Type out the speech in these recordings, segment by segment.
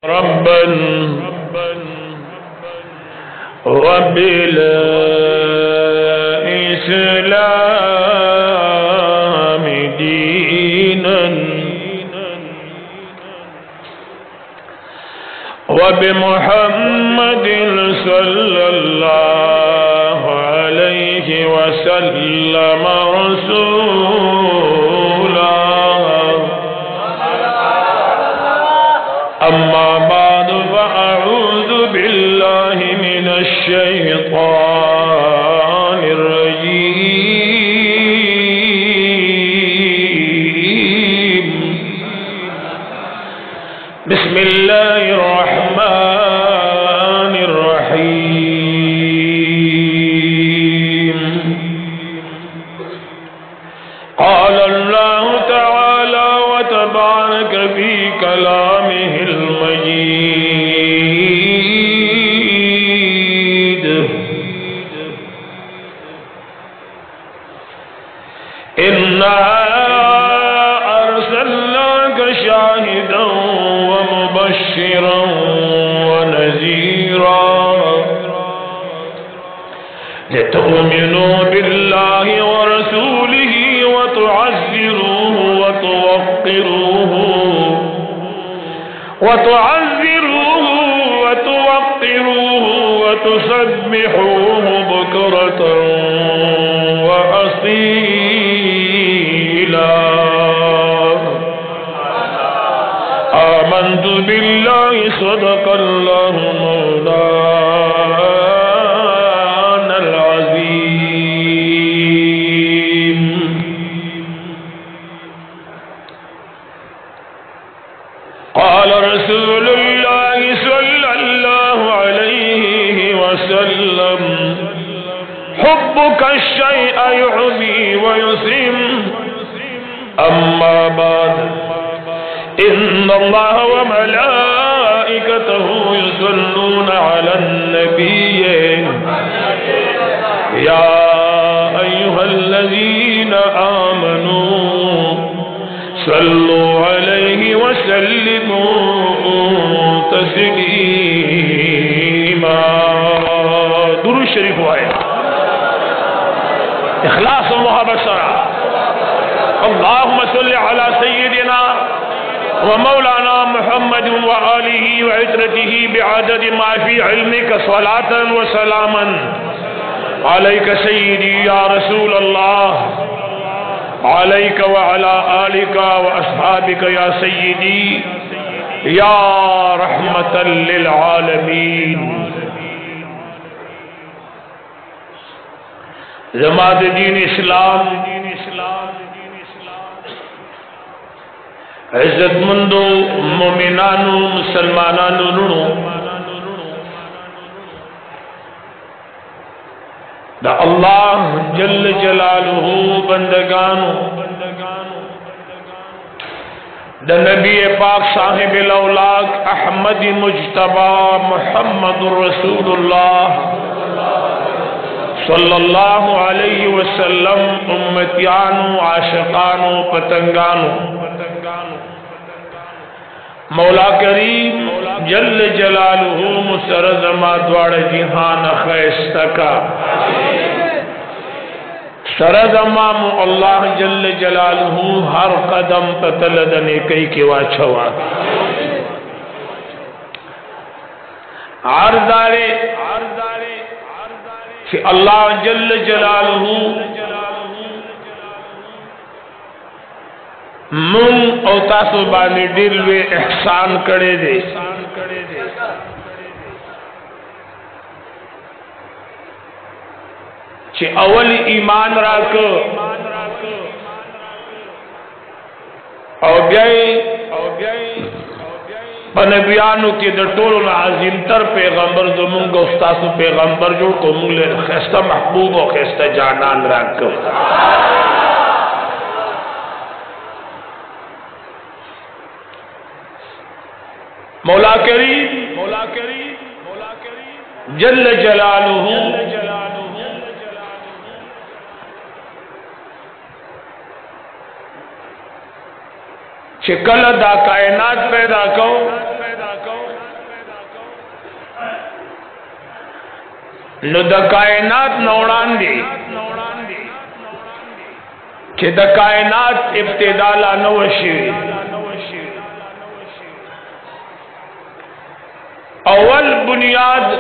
ربا وبالإسلام دينا وبمحمد صلى الله عليه وسلم رسولا أما بعد فأعوذ بالله من الشيطان الرجيم بسم الله الرحمن الرحيم قال الله تعالى وتبارك في كلامه المجيد إنا أرسلناك شاهدا ومبشرا ونذيرا لتؤمنوا بالله ورسوله وتعزروه وتوقروه وتسبحوه بكرة وأصيلا آمنت بالله صدق الله مولانا العظيم قال رسول الله صلى الله عليه وسلم حبك الشيء يعمي ويسم أما بعد إن الله وملائكته يصلون على النبي يا أيها الذين آمنوا صلوا عليه وسلموا تسليما درود شریف ہوئے اخلاص و محبت سرا اللهم صل على سيدنا ومولانا محمد وآله وعترته بعدد ما في علمك صلاة وسلاما عليك سيدي يا رسول الله عليك وعلى آلك وأصحابك يا سيدي يا رحمة للعالمين جماعت دین اسلام عزت مندو مومنانو مسلمانانو رونو دا اللہ جل جلالہ بندگانو دا نبی پاک صاحب الاولاق احمد مجتبہ محمد رسول اللہ صلی اللہ علیہ وسلم امتیانو عاشقانو پتنگانو مولا کریم جل جلالہ مسرد ما دوار جہان خیستکا سرد امام اللہ جل جلالہ ہر قدم پتلدنے کئی کی واچھوا عرضارے کہ اللہ جل جلالہ من او تاسو بانی دلوے احسان کرے دے چھے اول ایمان راک او بیائی پنبیانو کی در طول عظیم تر پیغمبر دو منگا استاسو پیغمبر جو کو منگلے خیستہ محبوب و خیستہ جانان راک مولا کریم جل جلالہ چکل دا کائنات پیدا کو نو دا کائنات نوڑان دی کہ دا کائنات ابتدالا نوشی اول بنیاد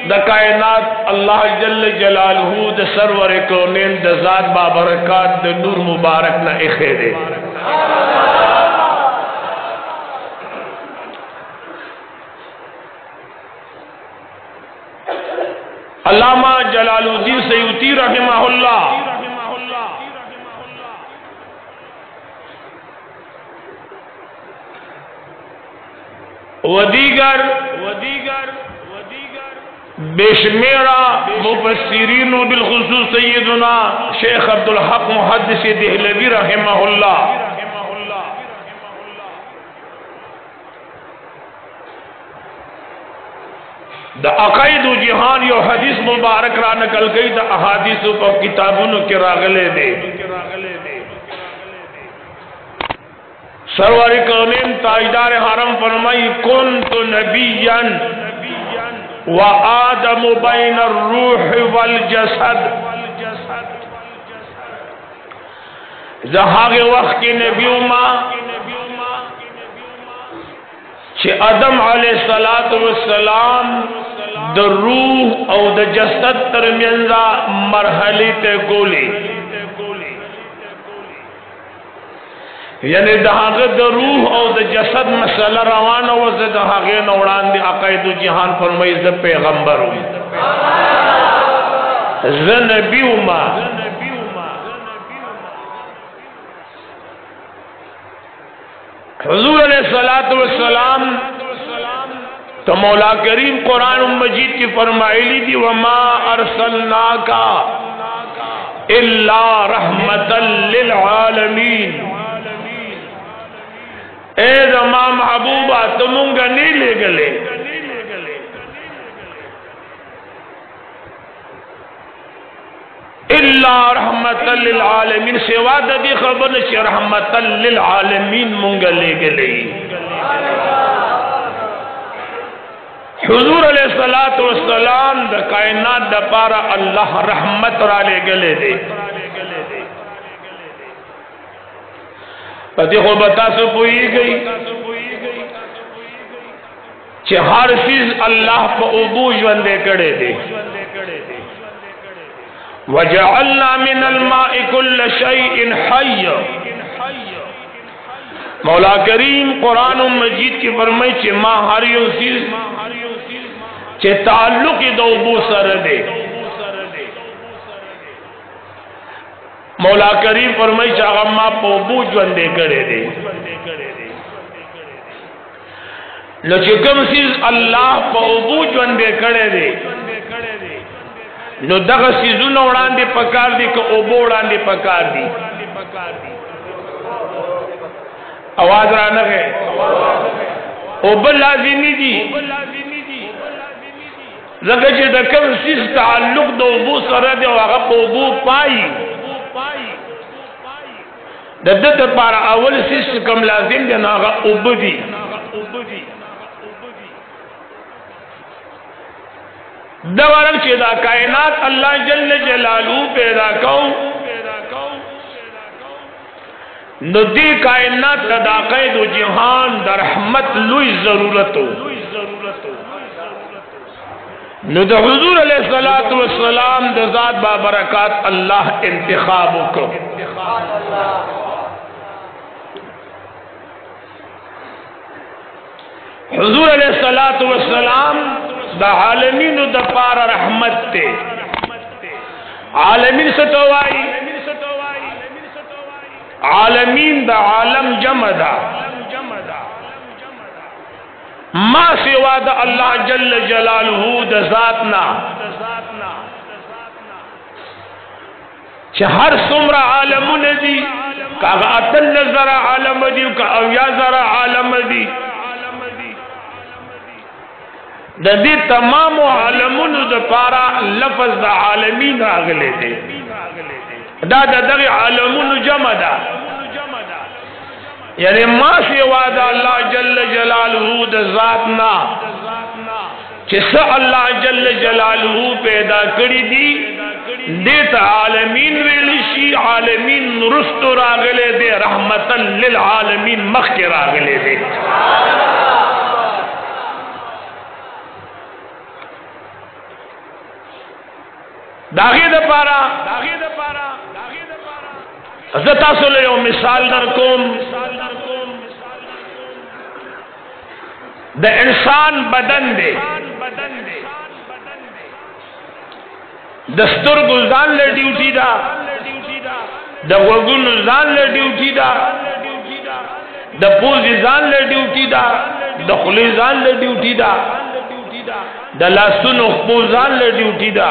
دا کائنات اللہ جل جلالہ دا سرور کونین دا ذات بابرکات دا نور مبارک نا اخے دے علامہ جلال الدین سیوطی رحمہ اللہ ودیگر بشمیرہ مفسرین بالخصوص سیدنا شیخ عبدالحق محدث دہلوی رحمہ اللہ دا عقائد و جہان یو حدیث مبارک را نکل گئی دا احادیث و کتابوں کے راغلے دے سرور کونین تاجدار حرم فرمائی کنت نبیا و آدم بین الروح والجسد زہاگ وقت کی نبیوں ماں چھ آدم علیہ السلام دا روح او دا جسد ترمینزا مرحلی تے گولی یعنی دہاغ دا روح او دا جسد مسئلہ روانا وزد دہاغ نوڑان دی عقائد و جہان فرمائی زد پیغمبر ہوئی زد نبی ما حضور علیہ السلام تو مولا کریم قرآن مجید کی فرمائلی دی وما ارسلناکا الا رحمتا للعالمین اے زمان محبوبہ تمونگا نہیں لے گلے الا رحمتا للعالمین سوا دی خبر چی رحمتا للعالمین مونگا لے گلے حضور علیہ السلام دا کائنات دا پارا اللہ رحمت را لے گلے دے پتی خود بتا سو پوئی گئی چھے ہر چیز اللہ پا عبوج وندے کڑے دے وَجَعَلْنَا مِنَ الْمَاءِ كُلَّ شَيْءٍ حَيٍّ مولا کریم قرآن مجید کی فرمائی چھے ماں ہر یو چیز چھے تعلق دو بو سر دے مولا کریم فرمائی چھے اغمہ پو بو جوندے کرے دے نو چھے کم چیز اللہ پو بو جوندے کرے دے نو دغ سیزو نوڑان دے پکار دی کہ اوبوڑان دے پکار دی آواز رانک ہے اوبل لازمی دی زکر چھے دکم سیز تعلق دو اوبو سرد و اغب اوبو پائی دد پارا اول سیز کم لازم دی نا اغب اوبو دی دوارک چھے دا کائنات اللہ جل جلالو پیدا کون نو دی کائنات دا قید و جہان دا رحمت لوی ضرورتو نو دا حضور علیہ السلام دا ذات بابرکات اللہ انتخابو کو حضور علیہ السلام دا عالمین دا پارا رحمت تے عالمین ستوائی عالمین دا عالم جمع دا ما سوا دا اللہ جل جلالہ دا ذاتنا چھ ہر سمرہ عالمون دی کہ اتن ذرا عالم دی کہ اویا ذرا عالم دی دا دی تمام عالمون دا پارا لفظ دا عالمین آگلے دے دا دا عالمون جمع دا یعنی ما سوا دا اللہ جل جلالہ دا ذاتنا چس اللہ جل جلالہ پیدا کری دی دیت عالمین ویلشی عالمین نرست راغلے دے رحمتا للعالمین مخ کے راغلے دے داغی دا پارا حضرت اصل یو مثال درکوم دا انسان بدن دے دستور گلزان لے ڈیوٹی دا دا وگن زان لے ڈیوٹی دا دا پوزیزان لے ڈیوٹی دا دا خلیزان لے ڈیوٹی دا دا لاسون اخبوزان لے ڈیوٹی دا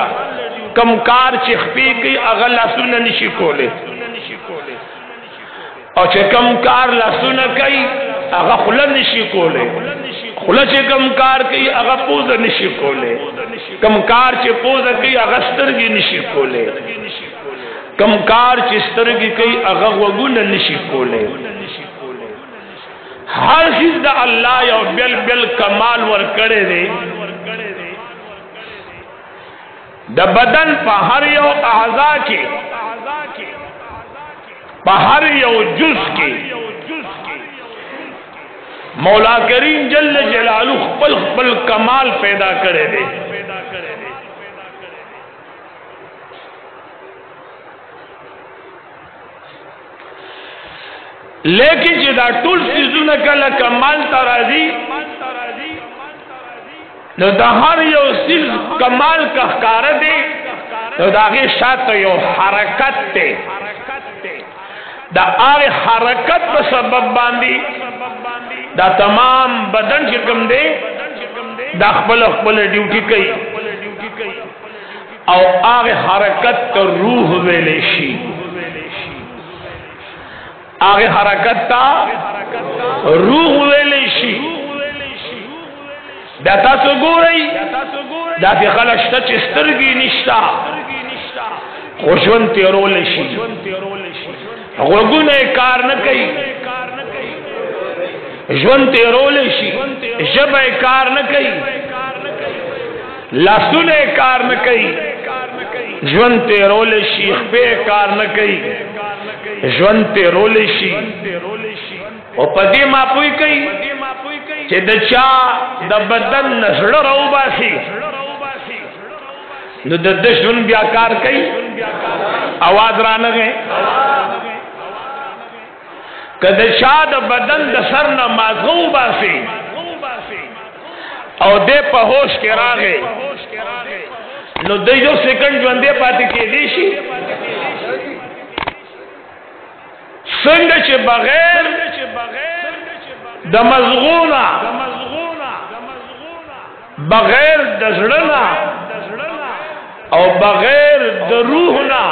کم کار چخپی کی اغل لاسون نشی کولے اور چھ کم کار لاسون کئی اغا خلا نشی کولے خلا چھ کم کار کئی اغا پوز نشی کولے کم کار چھ پوز کئی اغا سترگی نشی کولے کم کار چھ سترگی کئی اغا وگون نشی کولے ہر چیز دا اللہ یو بیل بیل کمال ور کرے دے دا بدن پا ہر یو اعضاء کی پا ہر یو جز کی مولا کریم جل جلالہ خپل خپل کمال پیدا کرے دے لیکن جدا ٹول چیزوں نے کل کمال ترازی نو دا ہر یو چیز کمال کا کار دے نو دا آگے شاعت یو حرکت دے دا آگے حرکت پر سبب باندی دا تمام بدن چکم دے دا اخبل اخبل ڈیوٹی کئی او آگے حرکت کا روح ویلیشی آگے حرکت تا روح ویلیشی دا تاسو گو رئی دا تی خلشتا چسترگی نشتا خوشون تیرو لشی غرگون کار نکئی جون تیرو لشی جب کار نکئی لاسون کار نکئی جون تیرو لشی خبے کار نکئی جون تیرو لشی او پدی ما پوئی کئی چه دا چا دا بدن نسڑ رو باسی نو دا دشون بیا کار کئی آواز رانگے که دا چا دا بدن دا سر نمازغو باسی او دے پا ہوش کے راگے نو دا جو سیکنڈ جو اندے پاتی کے دیشی سنگ چه بغیر دا مزغونا بغیر دا زڑنا او بغیر دا روحنا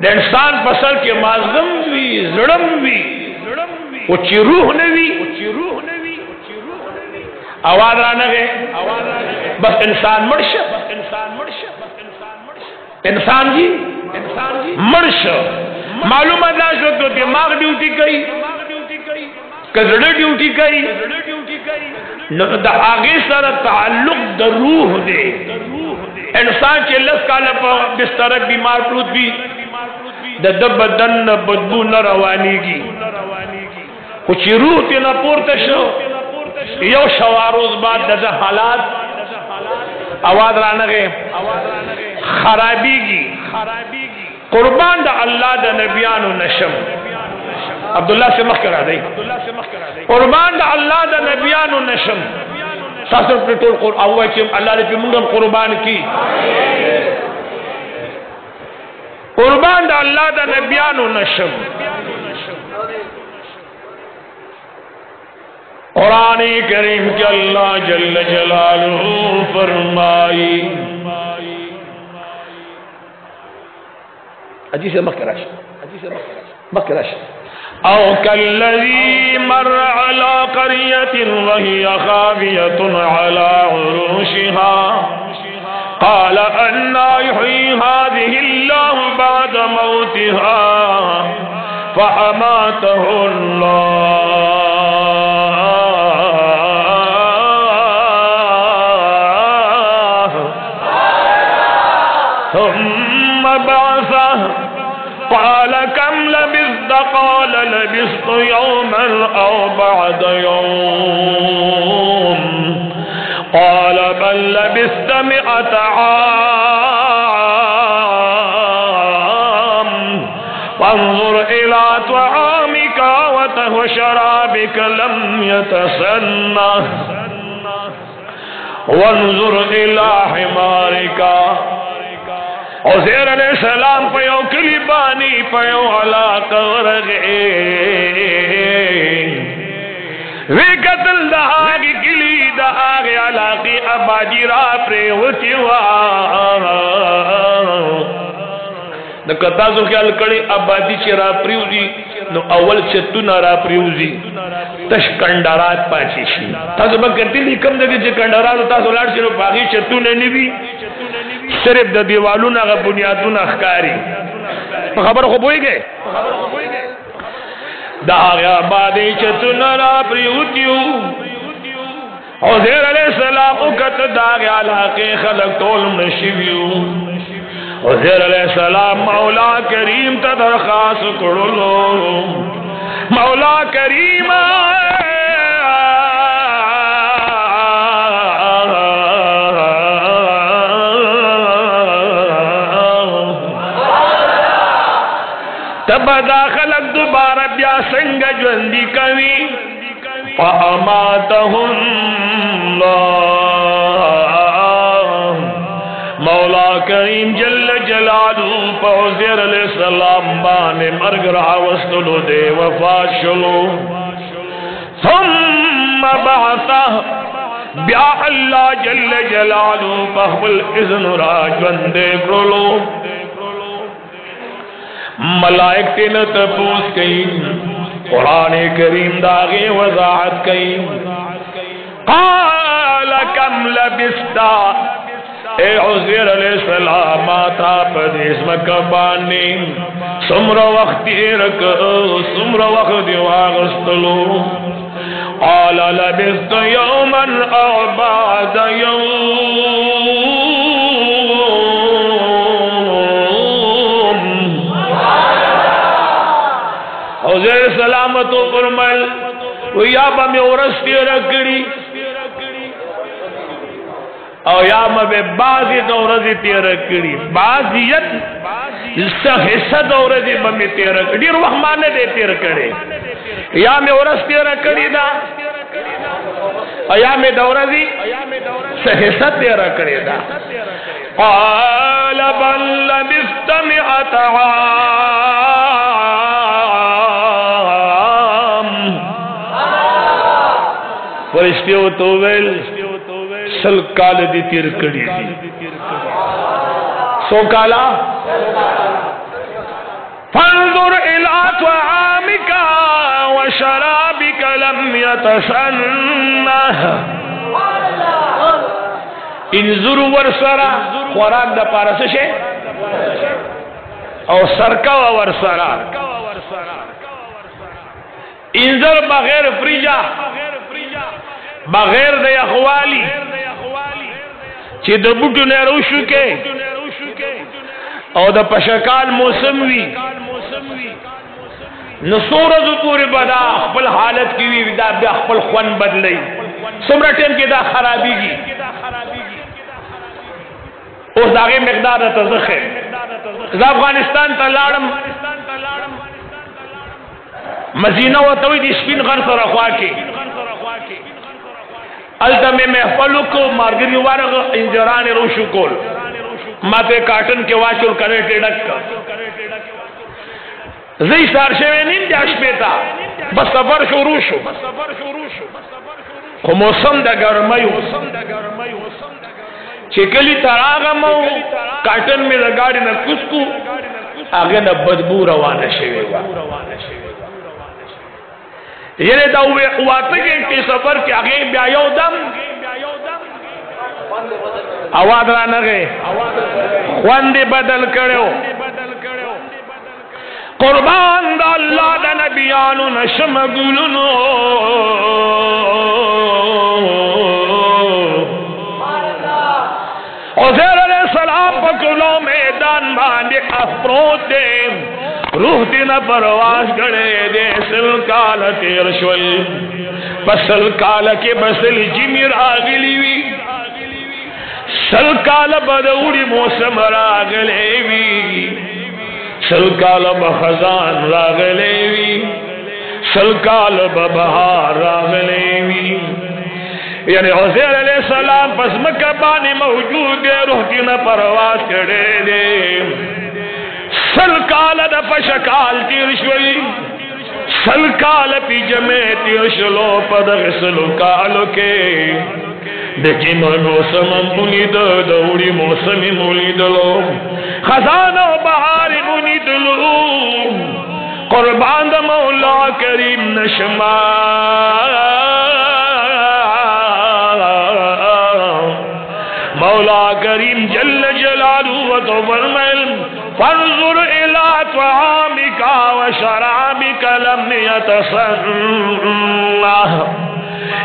دا انسان پسل کے مازغم بھی زڑم بھی وہ چی روح نوی آواز رانا گئے بس انسان مرش انسان جی مرش معلوم ادھا شو تو دماغ ڈیوٹی کئی کزڑ ڈیوٹی کئی دا آگے سر تعلق دا روح دے انسان چے لس کالا پا بستر بیمار پروت بھی دا بدن بدبو نہ روانی کی کچھ روح تی نہ پورتا شو یو شواروز بعد دا حالات آواز رانا گئے خرابی کی قربان دا اللہ دا نبیان و نشم عبداللہ سے مخ کرا دائی قربان دا اللہ دا نبیان و نشم ساسر پر طول قرآن آوائی چیم اللہ نے پی منگم قربان کی قربان دا اللہ دا نبیان و نشم قرآن کریم کے اللہ جل جلالہ فرمائی اجی سے مکراش مکراش او کالذی مر علی قریۃ وہی خاویۃ علی عروشها قال انا یحیی هذه اللہ بعد موتها فاماته اللہ بعثه قال كم لبثت قال لبثت يوما أو بعد يوم قال بل لبثت 100 عام فانظر إلى طعامك وشرابك لم يتسنه وانظر الى حمارك عزیر علیہ السلام پیو کلی بانی پیو علاقہ ورغی وی قتل دا آگی کلی دا آگی علاقی اباجی را پریوتی نو کتازو خیال کڑی ابادی چی را پریوزی نو اول چتونا را پریوزی تش کندرات پاچی شی تازو با کرتی لی کم دکی چی کندراتو تازو لار چی نو باقی چتونا نبی صرف دا دیوالونا غا بنیادونا اخکاری خبر خوب ہوئی گئے دا آگی ابادی چتونا را پریوتیو عزیر علیہ السلام اکت دا آگی علاقی خلق طولم نشیویو عزیر علیہ السلام مولا کریم تا درخواست کرلو مولا کریم تب دا خلق دوبارہ بیا سنگ جوندی کوی فاماتہم اللہ مولا کریم جل جلالو پوزیر علیہ السلام بانے مرگ رہا وستلو دے وفات شلو ثم بعثہ بیا اللہ جل جلالو پہبل اذن راجون دے کرلو ملائک تینا تپوس کئی قرآن کریم داغی وضاحت کئی قال کم لبستا اے عزیر علیہ السلام آتا پدیس مکبانی سمر وقت ایرک سمر وقت واغستلو قال لبست یوما او بعد یوم عزیر سلامتو فرمائل ویا با میں ورستی رکڑی او یا مبے بعضی دورزی تیرہ کری بعضیت حصہ دورزی بمی تیرہ کری دیر وقت مانے دے تیرہ کری یا میں ورس تیرہ کری دا یا میں دورزی حصہ تیرہ کری دا قال بل لبثت 100 عام فرشتیو توویل سل کال دی تیر کڑی دی سو کالا فانظر الى طعامك وشرابك لم يتسنه انظر ورسرا خوراک دا پارس شے او سرکا ورسرا انظر بغیر فریجا بغیر دا اخوالی چی دا بوٹو نے روشو کے او دا پشکال موسم وی نصورتو پوری بدا اخپل حالت کی وی دا بیا اخپل خون بدلی سمرا ٹیم کی دا خرابی گی اس داغی مقدار تزخر دا افغانستان تا لارم مزینہ و توی دی سپین غرص رخوا کی التا میں محفلو کو مارگری وارغ انجران روشو کول ماتے کارٹن کے واچول کرے ٹیڈک زی سارشوے نیم دیاش پیتا بس سفر شروع شو خو موسم دا گرمیو چکلی تراغمو کارٹن میں لگاڑی نا کسکو آگے نا بدبو روانہ شوے گا یعنی دا واتگی انتی سفر کی آگے بیایو دم آواد رانا گئے خواندی بدل کرو قربان دا اللہ دا نبیانو نشمگولنو عزیر علیہ السلام خکلو میدان باندے افروت دے روح دینا پرواز گڑے دے سل کال تیر شول پسل کال کے بسل جمی راگلی وی سل کال بدوڑی موسم راگلے وی سل کال بخزان راگلے وی سل کال ببہار راگلے وی یعنی عزیر علیہ السلام پس مکہ بانی موجود دے روح کی نہ پرواز کرے دے سل کال دا پشکال تیر شوئی سل کال پی جمع تیر شلو پدغ سلو کالو کے دیکھی موسم مولید دوڑی موسم مولید لو خزانہ و بہاری مولید لو قربان دا مولا کریم نشما مولا کریم جل جلالہ و تو فرمائل فانظر الى طعامك وشرابك لم يتسنى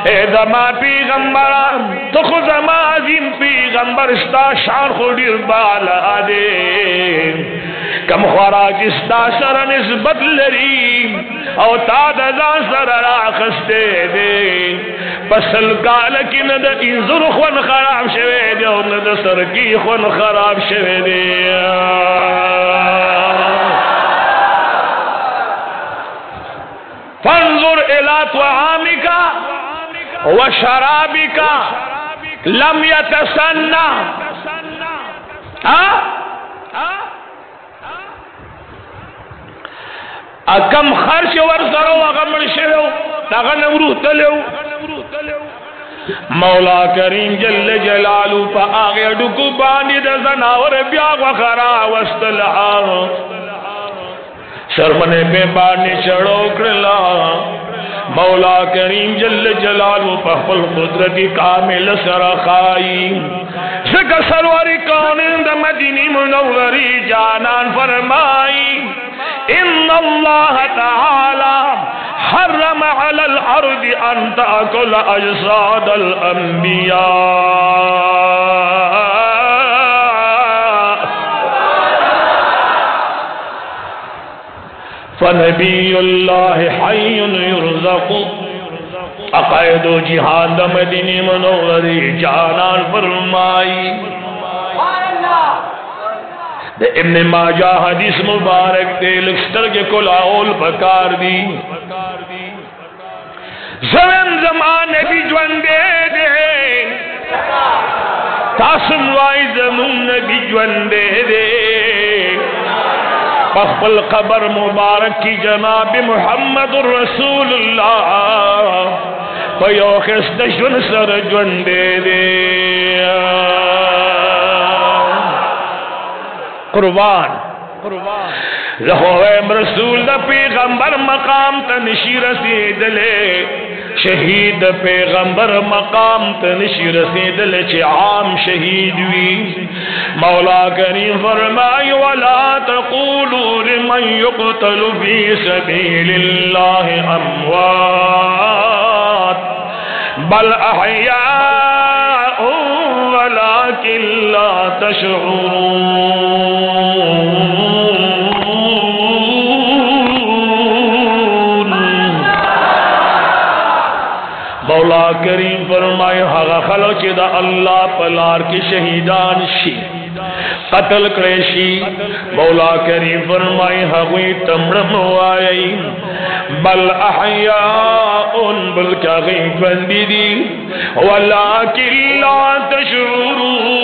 اے دما پیغمبر تو خود ما عظیم پیغمبر استا شان خودیر بالا دے کم خوراک استا سر نسبت لری او تا دزان سر راخست دے پسل کالکی ند انظر خون خراب شوے دے او ند سر کی خون خراب شوے دے فانظر الى طعامك وشرابك لم يتسنى اکم خرچ ورسرو اغمر شو تغنم روح تلو مولا کریم جل جلالو پا آگے ڈکو بانی دا زناور بیاغ و خرا وستلعا شرمنے پہ بانی چڑھو کرلا مولا کریم جل جلالو پا خل قدرتی کامل سرخائی سکا سروری کونند مدینی منوری جانان فرمائی ان اللہ تعالی حرم علی الارض ان تأکل اجساد الانبیاء فنبی اللہ حی یرزق عقائد و جہاد مدینی منوری جانان فرمائی دے ابن ماجہ حدیث مبارک دے لکستر کے کلاول پکار دی زمن زمان نبی جوندے دے تاسم وائی زمون نبی جوندے دے پخبل قبر مبارک کی جناب محمد رسول اللہ پیو خست جن سر جوندے دے قربان لہویم رسول دا پیغمبر مقام تنشی رسید لے شہید پیغمبر مقام تنشی رسید لے چھ عام شہید وی مولا کریم فرمائی ولا تقولوا لمن يقتل في سبيل الله اموات بل احیاء ولكن لا تشعرون مولا کریم فرمائے ہاگا خلو چی دا اللہ پلار کی شہیدان شی قتل کریشی مولا کریم فرمائے ہاگوی تمرم آئی بل احیاء بلکہ غیب بندی دی ولیکن لا تشعرون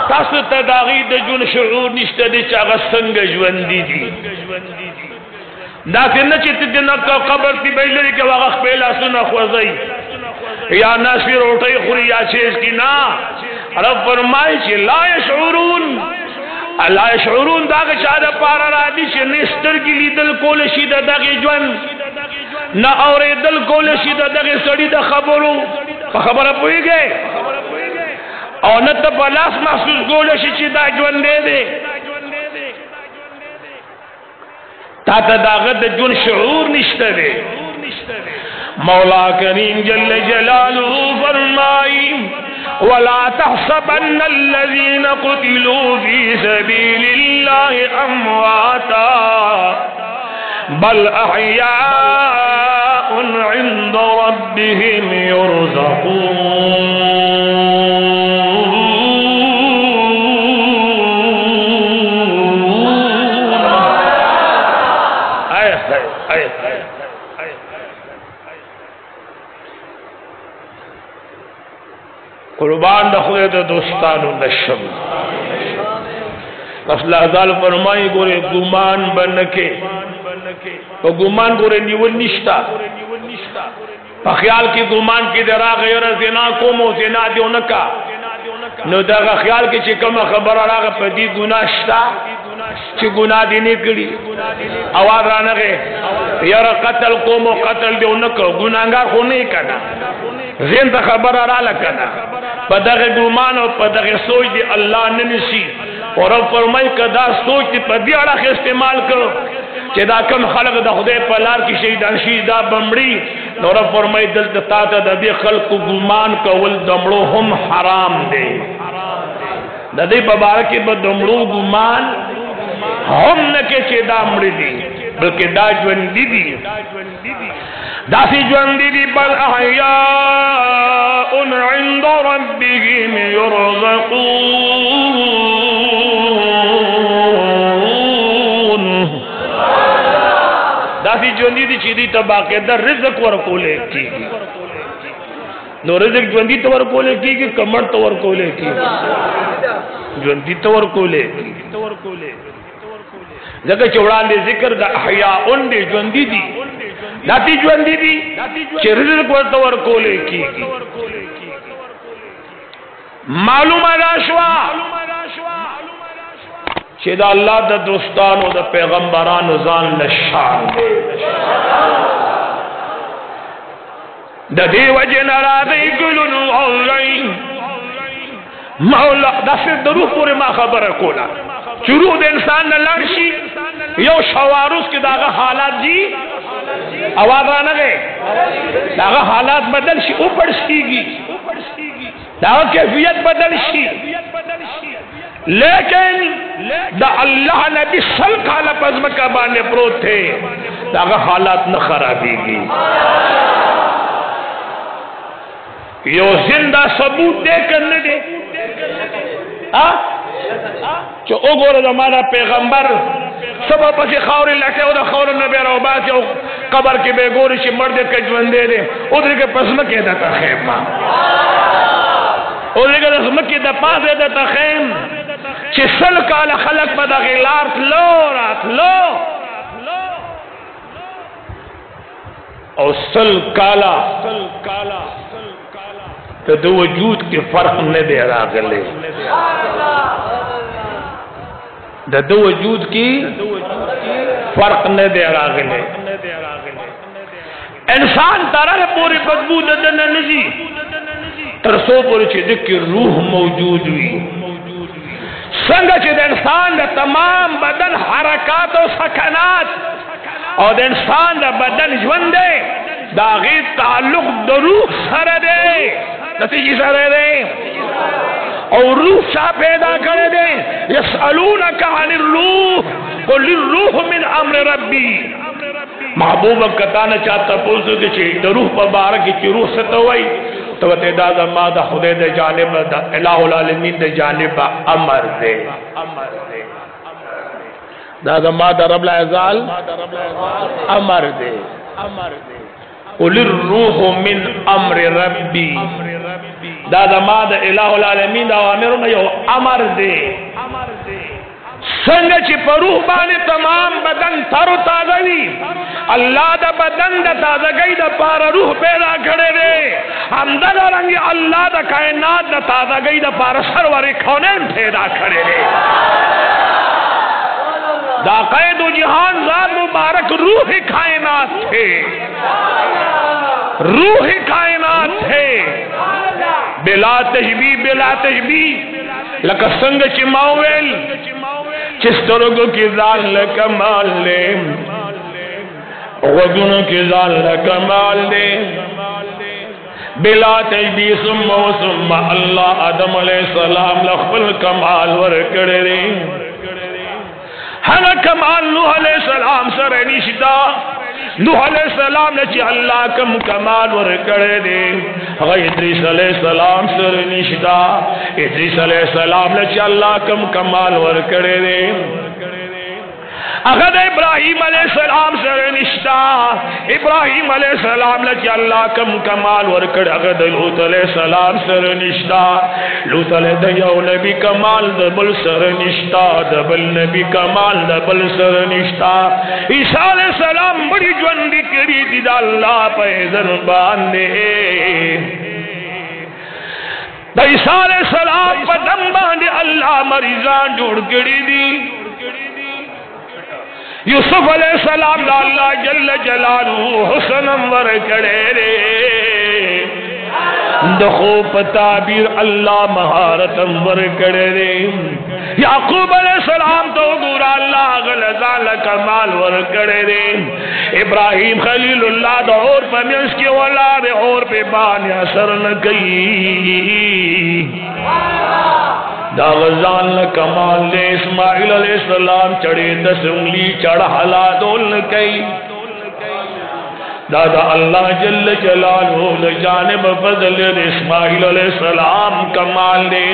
تاسو تداغی دا جون شعور نشتا دی چاگا سنگ جوندی دی لیکن نچی تدینا قبر تی بیلری کے وقت پیلا سنا خوزی یا ناسی روٹی خوری یا چیز کی نا رب فرمائی چی لا یشعرون لا یشعرون داگا چاہدہ پارا را دی چی نستر کی لی دل کولشی دا داگی جون نا اور دل کولشی دا داگی سڑی دا خبرو خبر پوئی گئے اور نتا پلاس محسوس گولشی چی دا جون دے دے تا تا داغت دا جون شعور نشتا دے مولا کریم جل جلالہ فرمائی وَلَا تَحْسَبَنَّ الَّذِينَ قُتِلُوا فِي سَبِيلِ اللَّهِ أَمْوَاتًا بَلْ أَحْيَاءٌ عِندَ رَبِّهِمْ يُرْزَقُونَ قربان دخوے تو دوستانو نشم رسول ازال فرمائی گورے گمان بنکے تو گمان گورے نیول نشتا خیال کی گمان کی درا غیر زنا کومو زنا دیو نکا نو دا خیال کی چکم خبر آگا پدی گناہ شتا چی گناہ دینے کری آواز رانا گئے یار قتل کومو قتل دیو نکا گناہگار خونے کنا زین تا خبر آرہ لکنا پدغ گمان اور پدغ سوچ دی اللہ ننسی اور اب فرمائی کہ دا سوچ دی پدی آرہ استعمال کرو چی دا کم خلق دا خدای پلار کی شیدان شید دا بمڑی اور اب فرمائی دل تا دا دی خلق کو گمان کول دمڑو ہم حرام دے دا دی پبارکی با دمڑو گمان ہم نکے چی دا مڑی دی بلکہ دا جوندی دی دا سی جوندی دی بل احیاء عند ربهم یرزقون دا سی جوندی دی چی دی تباقی در رزق ورکولے کی نو رزق جوندی تو ورکولے کی کہ کمر تو ورکولے کی جوندی تو ورکولے کی جگہ چوڑان دے ذکر دا احیاء دے جوندی دی داتی جوندی دی چی رزق ورطور کولے کی معلوم راشوا چی دا اللہ دا دوستانو دا پیغمبرانو زان نشان دے دا دی وجہ نرادی گلنو اللہ مولا دا صرف دا روح پوری ما خبر کولا چی روح دا انسان نلانشی یو شواروس کی داغا حالات جی آواز آنا گئے داغا حالات بدل شی اوپر سیگی داغا کیفیت بدل شی لیکن دا اللہ نبی سل کالا پزمکہ بانے پروت تھے داغا حالات نہ خرابی گی یو زندہ ثبوت دے کرنے دے چو او گورا زمانہ پیغمبر سبا پسی خوری لکھے او دا خور نبی رو باسی او قبر کی بے گوری چی مردے کجوندے دے او در کے پسمکی دا تخیم او در کے پسمکی دا پاسے دا تخیم چی سل کالا خلق با دا غلار تلو رات لو او سل کالا تو دو وجود کی فرق نہ دے راگلے دو وجود کی فرق نہ دے راگلے انسان تارا پوری بدبو دن نزی ترسو پوری چی دکی روح موجود ہوئی سنگا چی دا انسان دا تمام بدن حرکات و سکنات اور دا انسان دا بدن جوندے دا غیر تعلق دا روح سر دے نتیجی سر دے اور روح شاہ پیدا کرے دے یسألونک عن الروح قل الروح من امر ربی محبوب کتانا چاہتا پوزو کہ چی دا روح پر بارکی چی روح ستوائی تو تعداد ما دا خدے دے جانب دا الہ العالمین دے جانب امر دے دا ما دا رب العزال امر دے قل الروح من امر ربی دا ما دا الہ العالمین دا امرنا یو امر دے سنگ چی پر روح بانے تمام بدن ترو تازوی اللہ دا بدن دا تازگئی دا پارا روح پیدا کرے دے ہم دا رنگی اللہ دا کائنات دا تازگئی دا پارا سرور کونین پیدا کرے دے دا قید و جہان ذات مبارک روح کائنات تھے روح کائنات تھے بلا تشبیح لکا سنگ چی ماویل چس طرقوں کی ذال لکمال لے غدن کی ځان له کمال دے بلا تجدید ثم اللہ آدم علیہ السلام لخبل کمال ورکڑے دے ہنا کمال نوح علیہ السلام سر نشتا نوح علیہ السلام نے چی اللہ کم کمال ورکڑے دے ادریس علیہ السلام سر نشتا ادریس علیہ السلام نے چی اللہ کم کمال ورکڑے دے اگر ابراہیم علیہ السلام سر نشتا ابراہیم علیہ السلام لچ اللہ کم کمال ورکڑ اگر لوط علیہ السلام سر نشتا لوط علیہ دیو نبی کمال دبل سر نشتا دبل نبی کمال دبل سر نشتا عیسیٰ علیہ السلام بڑی جوندی کری دی دا اللہ پیزن باندے دا عیسیٰ علیہ السلام پا دم باندے اللہ مریضان جوڑ کری دی یوسف علیہ السلام لا اللہ جل جلالہ حسن انور کڑے رے دخو پتابیر اللہ مہارت انور کڑے رے یعقوب علیہ السلام تو گورا اللہ غلطان کمال ور کڑے رے ابراہیم خلیل اللہ دا اور پمیس کی اولاد اور پہ بانی اثر نکی دا غزان کمال دے اسماعیل علیہ السلام چڑے 10 انگلی چڑھ حلا دول کئی دادا اللہ جل جلالہ لجانب فضل دے اسماعیل علیہ السلام کمال دے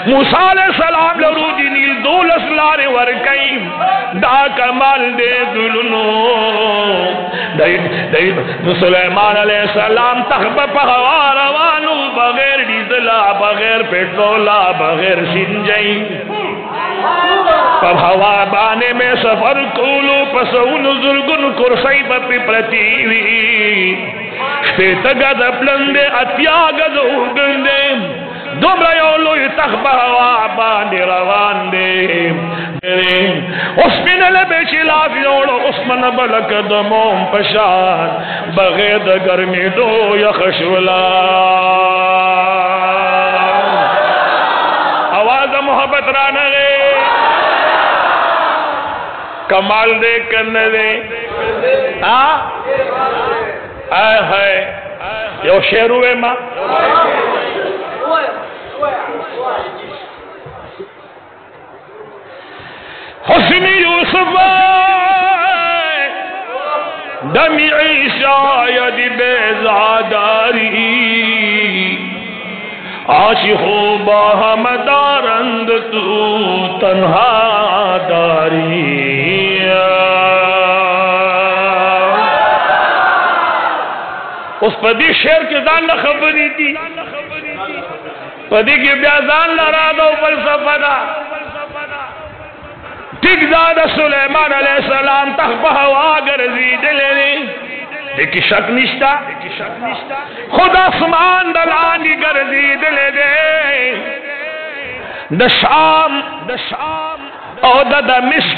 موسیٰ علیہ السلام لرودی نیل دول اسلار ورکئی دا کمال دے دلنو سلیمان علیہ السلام تخب پہوا روانو بغیر ڈیزلا بغیر پیٹرولا بغیر سنجئی پر ہوا بانے میں سفر کولو پسون زرگن کرسی پپی پرتیوی شپیت گد پلندے اتیا گد اگندے دوبرا یولو تخب ہوا بانے روان دے اس من لبے چلاف یوڑو اس من بلک دموم پشان بغیر گرمی دو یخشولا آواز محبت رانا گے کمال دے کرنے دے آئے ہائے یو شیر ہوئے ماں حسن یوسف دمی عیسیٰ ید بیزاداری عاشقو باہم دارند تو تنہا داری اس پدی شیر کے دان خبری تھی پدی کی بیازان لرا دو فلسفہ دا ٹک دادا سلیمان علیہ السلام تخبہ ہوا گرزید لینے دیکھی شک نشتا خود آسمان دلانی گرزید لے دے دشام او دا مصر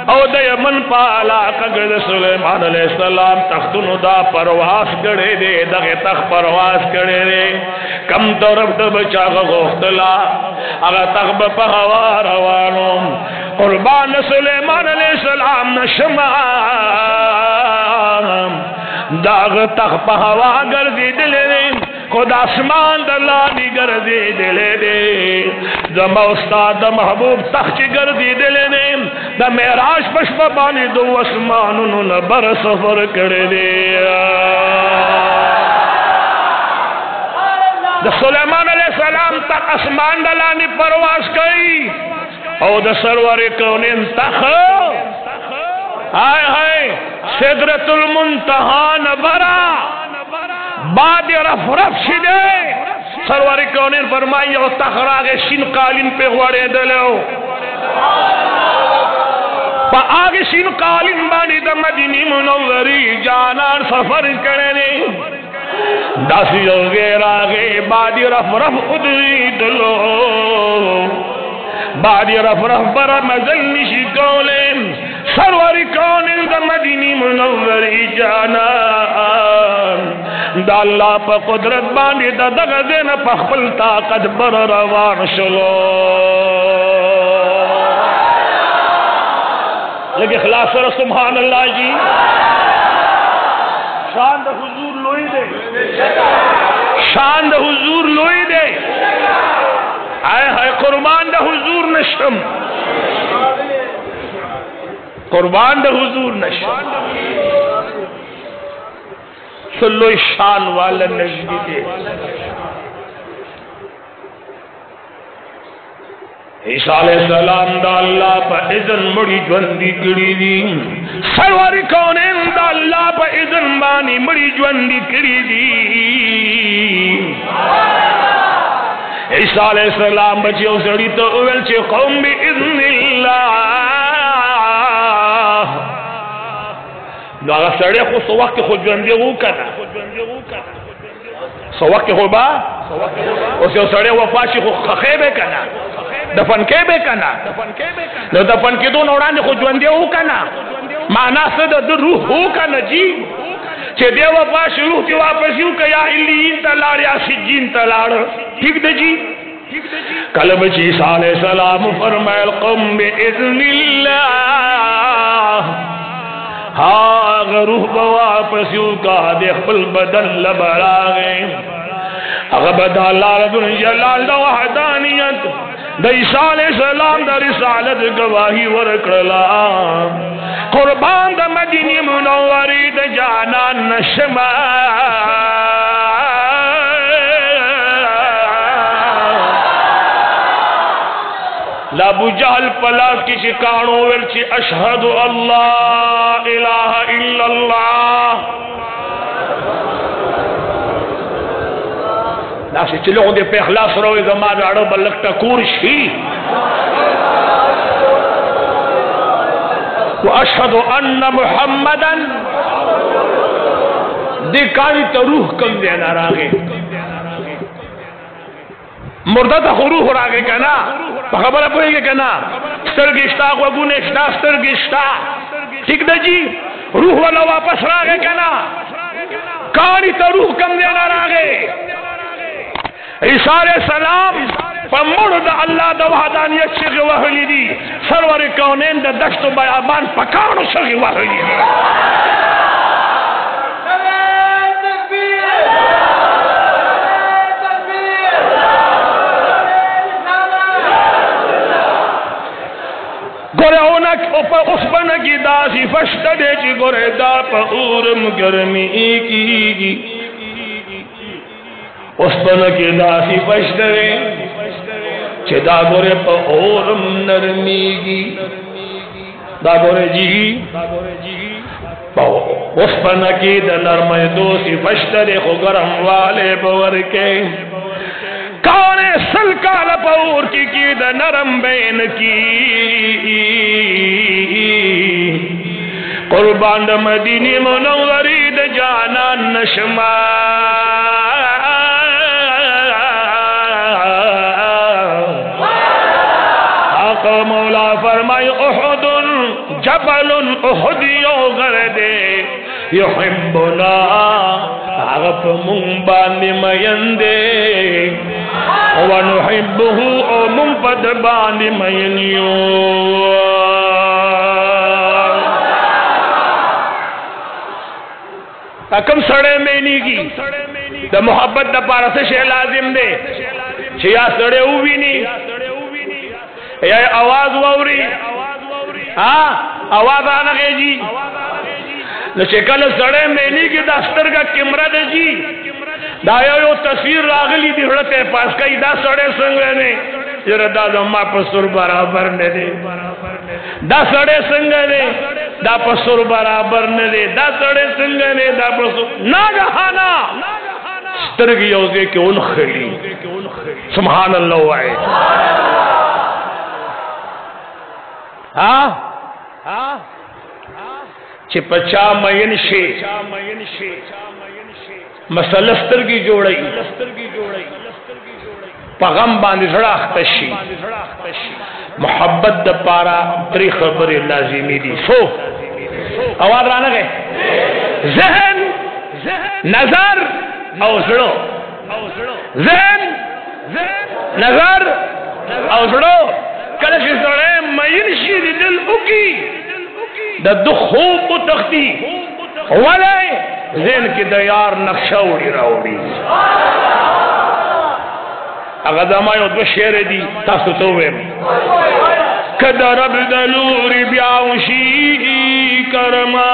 او دا یمن پالا کگرد سلیمان علیہ السلام تختن دا پرواز کرے دے دغی تخت پرواز کرے دے کم طرف دا بچاق غختلا اگا تخت بپہوا روانو قربان سلیمان علیہ السلام نشمام داغ تخت پہوا گردی دلے دے خود آسمان دلانی گردی دلے دے زم استاد محبوب تخت گردی دلے دے دا معراج پشپ بانی دو اسمانوں نبر سفر کرے دے دا سلیمان علیہ السلام تک اسمان دلانی پرواز کئی او دا سرور کونین تخ آئے ہائے سدرت المنتہا نبرا بعد رف رف شدے سرور کونین فرمائی او تخراغ شین قالین پہ غوڑے دلو پا آگ شین قالین بانی دا مدینی منوری جانان سفر کرنے داسی غیراغے بعد رف رف ادری دلو بعد رف رف برا مزل نشی کولین سرور کونین دا مدینی منوری جانان دا اللہ پا قدرت باندی دا دغدین پا خپل طاقت بر روان شلو لیکن خلاص سر سبحان اللہ جی شان دا حضور لوئی دے شان دا حضور لوئی دے آئے ہائے قربان دا حضور نشم قربان دا حضور نشم سلو شان والا نجدی دے عیسیٰ علیہ السلام دا اللہ پا اذن مڑی جوندی کری دی سرور کونین دا اللہ پا اذن بانی مڑی جوندی کری دی عیسیٰ علیہ السلام بچے اسڑی تو اول چے قوم بی اذن اللہ نو اگر سڑے خود سو وقت خود جوندی ہو کنا سو وقت خود با اسے سڑے وفاشی خود خخیبے کنا دفن کے بے کنا نو دفن کے دو نوران خود جوندی ہو کنا معنی صد روح ہو کنا جی چھے دے وفاش روح تی واپس یوں کہ یا علیین تلار یا سجین تلار ٹھیک دے جی قلب عیسیٰ علیہ السلام فرمائے القوم بِإِذْنِ اللَّهِ ہاں روح بواپس یوں کا دے خبل بدن لبراغے اغبد اللہ رضو جلال دا وحدانیت دا عیسیٰ علیہ السلام دا رسالت گواہی ورکرلا قربان دا مدینی منوری دا جانان نشما لابو جہل پلاس کی شکانوں ورچی اشہد اللہ الہ الا اللہ ناسی چلو دے پہ اخلاص روی زمان راڑو بلکتا کورشی واشہد ان محمدًا دیکھانی تا روح کم دینا راگے مردہ تا روح راگے کنا خبر پوئے گے کنا سترگشتا وگونشتا سترگشتا ٹھیک دا جی روح والا واپس راگے کنا کانی تا روح کم دینا راگے عیسیٰ علیہ السلام فمرد اللہ دا وحدانیت شغی وحلی دی سرور کونین دا دشت و بیابان پکانو شغی وحلی دی گورے اونک اس بنکی داسی فشت دے چی گورے دا پا اورم گرمی کی اس بنکی داسی فشت دے چی دا گورے پا اورم نرمی کی دا گورے جی اس بنکی دا نرمی دوسی فشت دے خو گرم والے بور کے کانے سلکال پور کی دا نرم بین کی قربان دا مدینی منوری دا جانان نشما آقا مولا فرمائی احد جبل احدیو غردے یحبنا عغف منبان میندے ونحبه او منفد بان مینیو کم سڑے مینی کی دا محبت دا پارا سے شے لازم دے چھیا سڑے ہوئی نہیں یا آواز ووری آواز آنا گے جی نشکل سڑے مینی کی دستر کا کمرہ دے جی دا یو تصویر راغلی دی حڑتے پاس کئی دا سڑے سنگنے جرہ دا زمہ پسر برابر نے دے دا سڑے سنگنے دا پسر برابر نے دے دا سڑے سنگنے دا پسر ناگہانا سترگی یوزے کے ان خلی سبحان اللہ وائے چھ پچا مین شے مسئلہ سترگی جوڑائی پغم باندی زڑا اختشی محبت دا پارا تری خبر لازمی دی سو آواز رانا گئے ذہن نظر او زڑو ذہن نظر او زڑو کلش زڑے مین شید دل اکی دا دو خوب و تختی ولے ذہن کی دیار نقشہ اڑی راوڑی اگر دمائیو دو شیر دی تاستو توویم کدر عبدالوری بیاوشی کرمان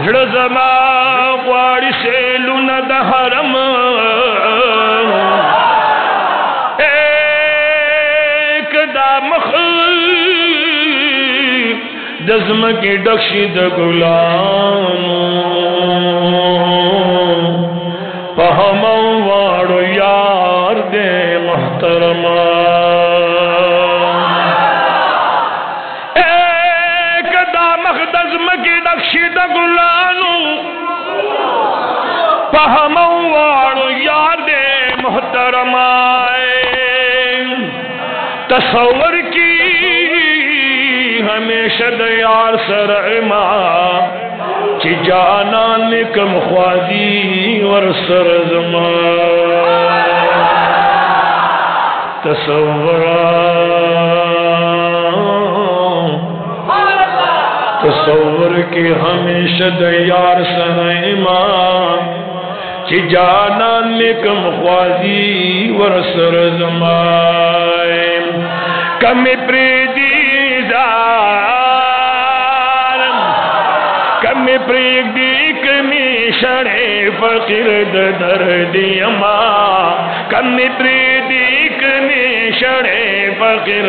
زڑ زمان قواری سیلون دا حرم ایک دا دزم کی ڈکشی دا گلان پہمو وارو یار دے محترم ایک دا دزم کی ڈکشی دا گلان پہمو وارو یار دے محترم تصور کی ہمیشہ دیار سرعما چی جانان کم خوادی ورسر زمان تصور کی ہمیشہ دیار سرعما چی جانان کم خوادی ورسر زمان کمی پریدی کمی پریگ دی کمی شڑے فقیر دردی اما کمی پریگ دی کمی شڑے فقیر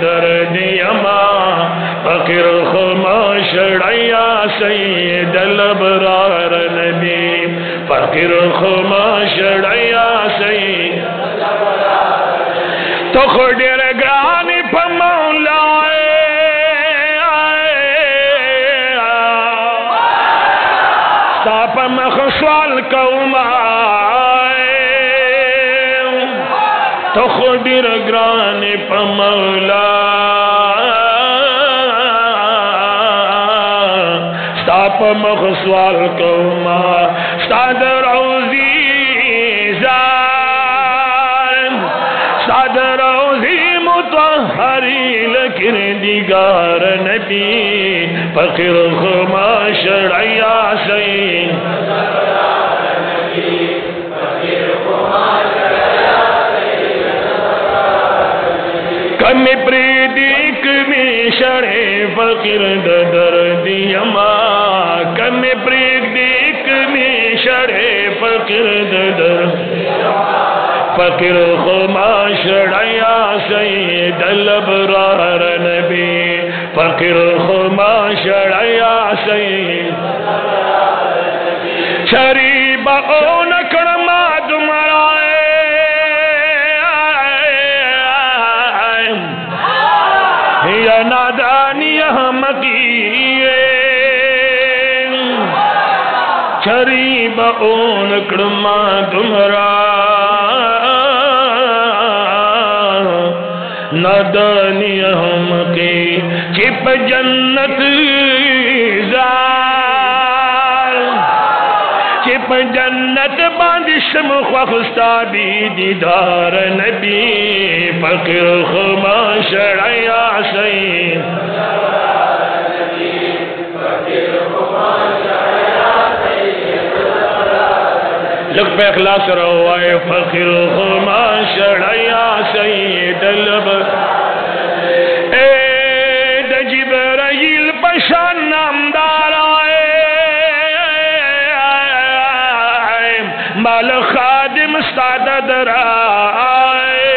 دردی اما فقیر خما شڑیا سید الابرار نبی فقیر خما شڑیا سید تو خودیر گرانی پا مولا ساپا مخصوال قوما تو خودیر گرانی پا مولا ساپا مخصوال قوما ساد روزی متحری لکر دیگار نبی فقیر خما شرعیا سین کمی پریدی کمی شرع فقیر دردی اما کمی پریدی کمی شرع فقیر دردی فقیر خما شرعیا سید الابرار نبی فقیر خما شرعیا سید شریبا اون کرما دمرائے یا نادانی احمقیے شریبا اون کرما دمرائے نادانی ہم کی چپ جنت زار چپ جنت باندشم خوخستا بی دیدار نبی فقیر خما شرعیا سین لگ پہ اخلاص روائے فقیر خما شرعیا سید الابرار اے دا جبرائیل پشان نامدار آئے مال خادم استعداد رائے